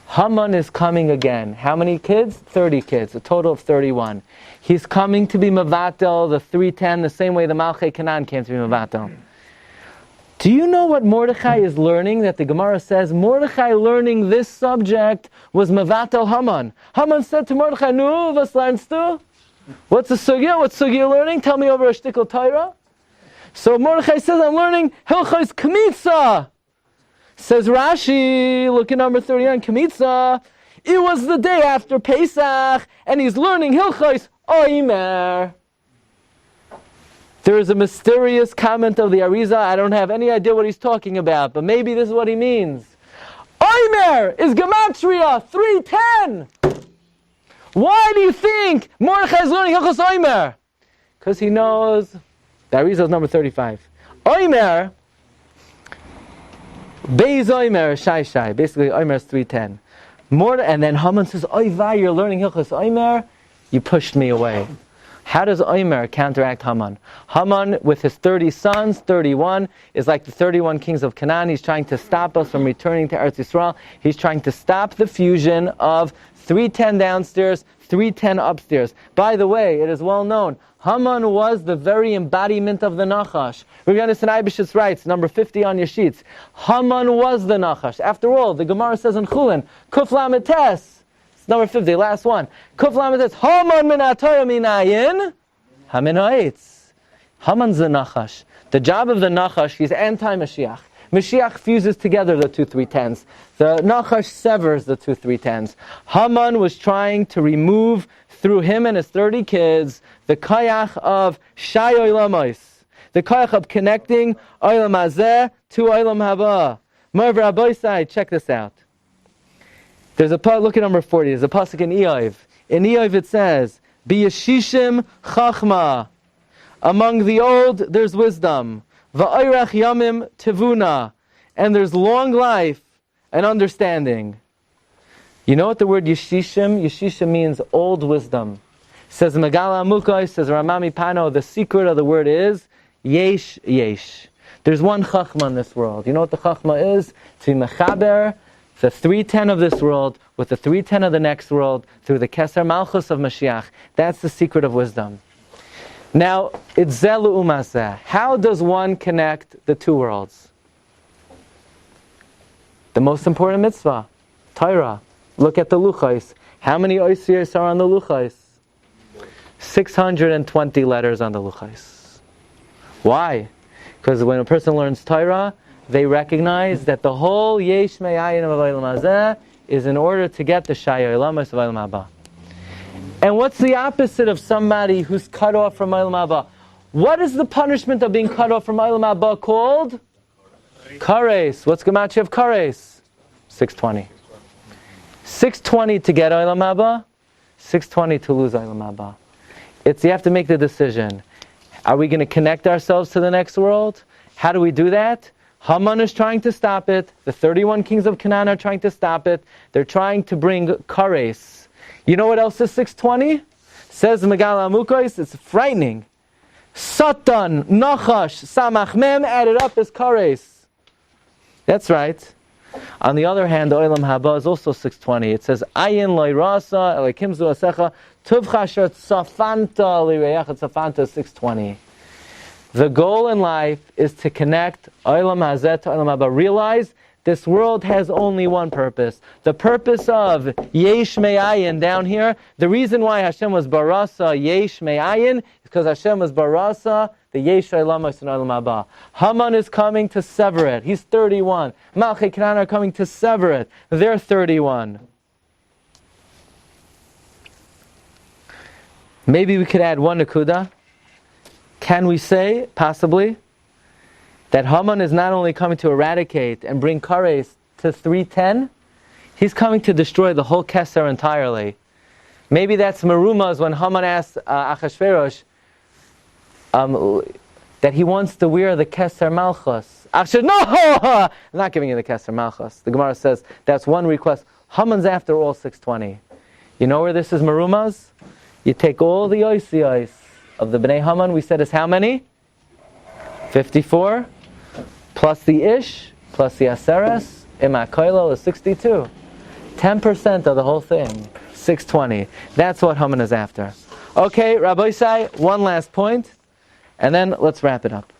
Haman is coming again. How many kids? 30 kids, a total of 31. He's coming to be Mavatel, the 310, the same way the Malchei Canaan came to be Mavatel. Do you know what Mordechai is learning? That the Gemara says Mordechai learning this subject was Mavatel Haman. Haman said to Mordechai, "Nu, was lernst du? What's the sugya? What sugya you learning? Tell me over a shtickle Torah." So Mordechai says, "I'm learning Hilchos Kmitza." Says Rashi, look at number 39, Kmitza. It was the day after Pesach, and he's learning Hilchos Oimer. There is a mysterious comment of the Arizal. I don't have any idea what he's talking about, but maybe this is what he means. Oimer is Gematria 310. Why do you think Mordechai is learning Hilchos Oimer? Because he knows, the Arizal is number 35. Oimer, Beis Oimer, Shai. Basically, Oimer is 310. And then Haman says, Oiva, you're learning Hilchos Oimer? You pushed me away. How does Omer counteract Haman? Haman, with his 30 sons, 31, is like the 31 kings of Canaan. He's trying to stop us from returning to Eretz Yisrael. He's trying to stop the fusion of 310 downstairs, 310 upstairs. By the way, it is well known, Haman was the very embodiment of the Nachash. Rabbi Glatstein Eibishitz writes, number 50 on your sheets, Haman was the Nachash. After all, the Gemara says in Chulin, Kuf Lamed Tes, number 50, last one. Kuf Lamed Tes, Haman min HaTorah minayin, Hamin ha'etz. Haman's the Nachash. The job of the Nachash, he's anti-Mashiach. Mashiach fuses together the two 310s. The Nachash severs the two 310s. Haman was trying to remove, through him and his 30 kids, the kayach of Shai Oilamos. the koach of connecting Olam Hazeh to Olam Haba. Mer v'Rabosai, check this out. There's a look at number 40. There's a pasuk in Eiv. In Eiv it says, "B'yeshishim chachma." Among the old, there's wisdom. Va'oirach yamim tivuna, and there's long life and understanding. You know what the word yeshishim? Yeshishim means old wisdom. Says Megala Amukos, says Ramami Pano, the secret of the word is yesh yesh. There's one chachma in this world. You know what the chachma is? To be mechaber the 310 of this world with the 310 of the next world through the Kesser Malchus of Mashiach. That's the secret of wisdom. Now, it's zelu umazeh. How does one connect the two worlds? The most important mitzvah, Torah. Look at the luchos. How many oisiyos are on the luchos? 620 letters on the luchos. Why? Because when a person learns Torah, they recognize that the whole yesh me'ayin of Olam Hazeh is in order to get the shayah ilamas of Olam Haba. And what's the opposite of somebody who's cut off from Olam Haba? What is the punishment of being cut off from Olam Haba called? Kares. What's Gematria of Kares? 620. 620 to get Olam Haba, 620 to lose Olam Haba. You have to make the decision. Are we going to connect ourselves to the next world? How do we do that? Haman is trying to stop it. The 31 kings of Canaan are trying to stop it. They're trying to bring Kares. You know what else is 620? Says Megala Amukos, it's frightening. Satan, Nachash, Samach Mem, added up as Kares. That's right. On the other hand, the Olam Haba is also 620. It says, Ayin loy rasa, elikim zu asecha, tuv chasher tzafanta li'reyach tzafanta, 620. The goal in life is to connect Olam Hazeh to Olam Haba. Realize this world has only one purpose. The purpose of Yesh Me'ayin down here, the reason why Hashem was Barasa Yesh Me'ayin is because Hashem was Barasa the Yesh Olamas and Olam Haba. Haman is coming to sever it. He's 31. Malchei Canaan are coming to sever it. They're 31. Maybe we could add one nakuda. Can we say, possibly, that Haman is not only coming to eradicate and bring Kares to 310, he's coming to destroy the whole Kesser entirely. Maybe that's Merumas when Haman asks Achashverosh that he wants to wear the Kesser Malchus. Achashverosh, no! I'm not giving you the Kesser Malchus. The Gemara says that's one request. Haman's after all 620. You know where this is Merumas? You take all the oisiyos of the Bnei Haman, we said is how many? 54. Plus the Ish, plus the Aseres, Imakoilo is 62. 10% of the whole thing, 620. That's what Haman is after. Okay, Rabbi Isai, one last point, and then let's wrap it up.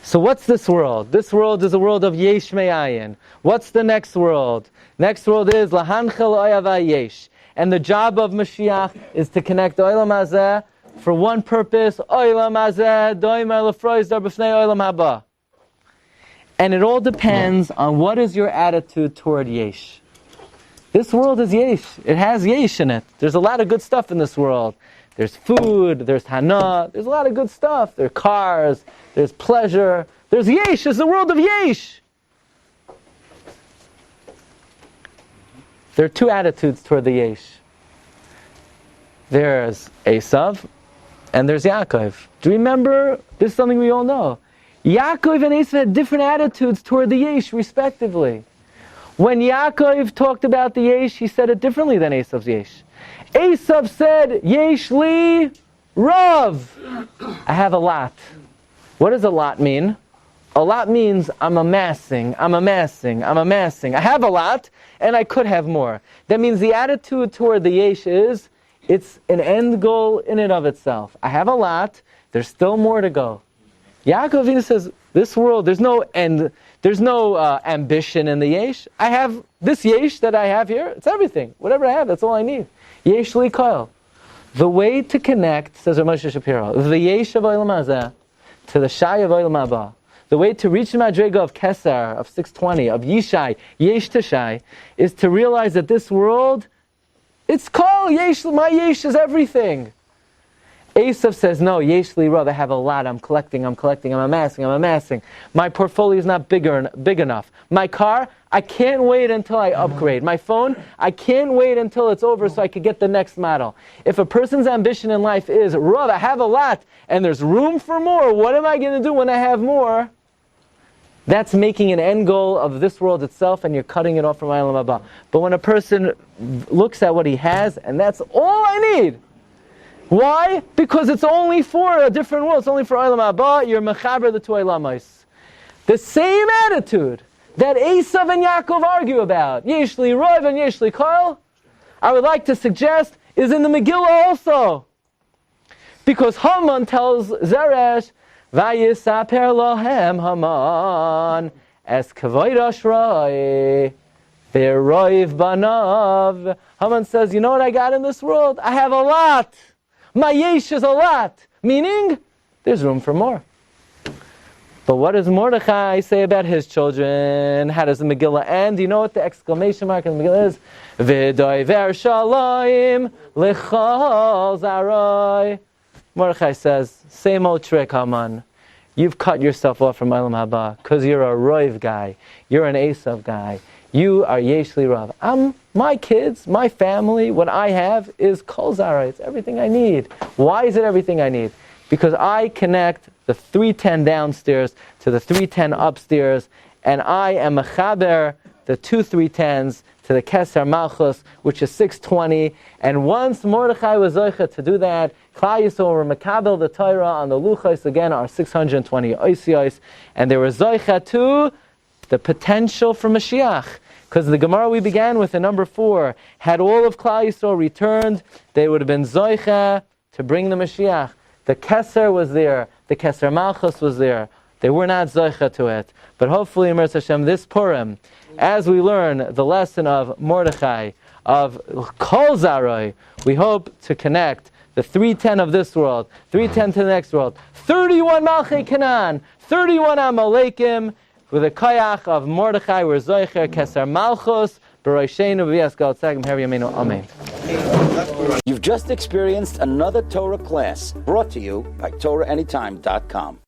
So what's this world? This world is a world of Yesh Me'ayin. What's the next world? Next world is Lahanchel Oyava Yesh. And the job of Mashiach is to connect Olam Hazeh for one purpose, Olam Hazeh, Doimer Lefroiz Dar B'fnei Olam Haba. And it all depends on what is your attitude toward Yesh. This world is Yesh. It has Yesh in it. There's a lot of good stuff in this world. There's food, there's Hana, there's a lot of good stuff. There are cars, there's pleasure. There's Yesh, it's the world of Yesh. There are two attitudes toward the Yesh. There's Esav, and there's Yaakov. Do you remember? This is something we all know. Yaakov and Esav had different attitudes toward the Yesh, respectively. When Yaakov talked about the Yesh, he said it differently than Esav's Yesh. Esav said, Yesh li Rav. I have a lot. What does a lot mean? A lot means I'm amassing. I have a lot, and I could have more. That means the attitude toward the Yesh is, it's an end goal in and of itself. I have a lot, there's still more to go. Yaakov Avinu says, this world, there's no end, there's no ambition in the Yesh. I have this Yesh that I have here, it's everything. Whatever I have, that's all I need. Yesh li koil. The way to connect, says Rav Moshe Shapiro, the Yesh of Olam Hazeh to the Shai of Olam Haba, the way to reach the Madrega of Kesser, of 620, of Yishai, Yesh to Shai, is to realize that this world, it's called Yesh, my Yesh is everything. Esav says, no, yesh li rav, I have a lot, I'm collecting, I'm amassing. My portfolio is not big enough. My car, I can't wait until I upgrade. My phone, I can't wait until it's over so I could get the next model. If a person's ambition in life is, rav, I have a lot, and there's room for more, what am I going to do when I have more? That's making an end goal of this world itself, and you're cutting it off from Olam Haba. But when a person looks at what he has, and that's all I need. Why? Because it's only for a different world. It's only for Olam Haba. You're mechaber the two Olamos. The same attitude that Esav and Yaakov argue about, Yesh li Rav and Yesh li Kol, I would like to suggest, is in the Megillah also. Because Haman tells Zeresh, Vayisaper lohem Haman es kavod ashrei v'roiv banav. Haman says, you know what I got in this world? I have a lot. My yesh is a lot. Meaning, there's room for more. But what does Mordechai say about his children? How does the Megillah end? Do you know what the exclamation mark in the Megillah is? V'doiver shalom l'chol zarai. Mordechai says, same old trick, Haman. You've cut yourself off from Olam Haba because you're a Roiv guy. You're an Esav guy. You are Yesh li Rav. My kids, my family, what I have is Kol Zarai. It's everything I need. Why is it everything I need? Because I connect the 310 downstairs to the 310 upstairs, and I am mechaber the two 310s to the Kesser Malchus, which is 620. And once Mordechai was zoicha to do that, Klal Yisrael were mekabel the Torah on the luchos again are 620 oisios, and they were zoicha to the potential for Mashiach. Because the Gemara we began with in number 4, had all of Klal Yisrael returned, they would have been zoicha to bring the Mashiach. The Kesser was there, the Kesser Malchus was there. They were not zoicha to it. But hopefully, Emerz Hashem, this Purim, as we learn the lesson of Mordechai, of Kol Zaroi, we hope to connect the 310 of this world, 310 to the next world, 31 Malchei Canaan, 31 Amalekim, with the Kayach of Mordechai, we're Zoicher, Kesser Malchus, B'Roshenu, B'Vias Glatstein, Her Yameinu, Amen. You've just experienced another Torah class brought to you by TorahAnytime.com.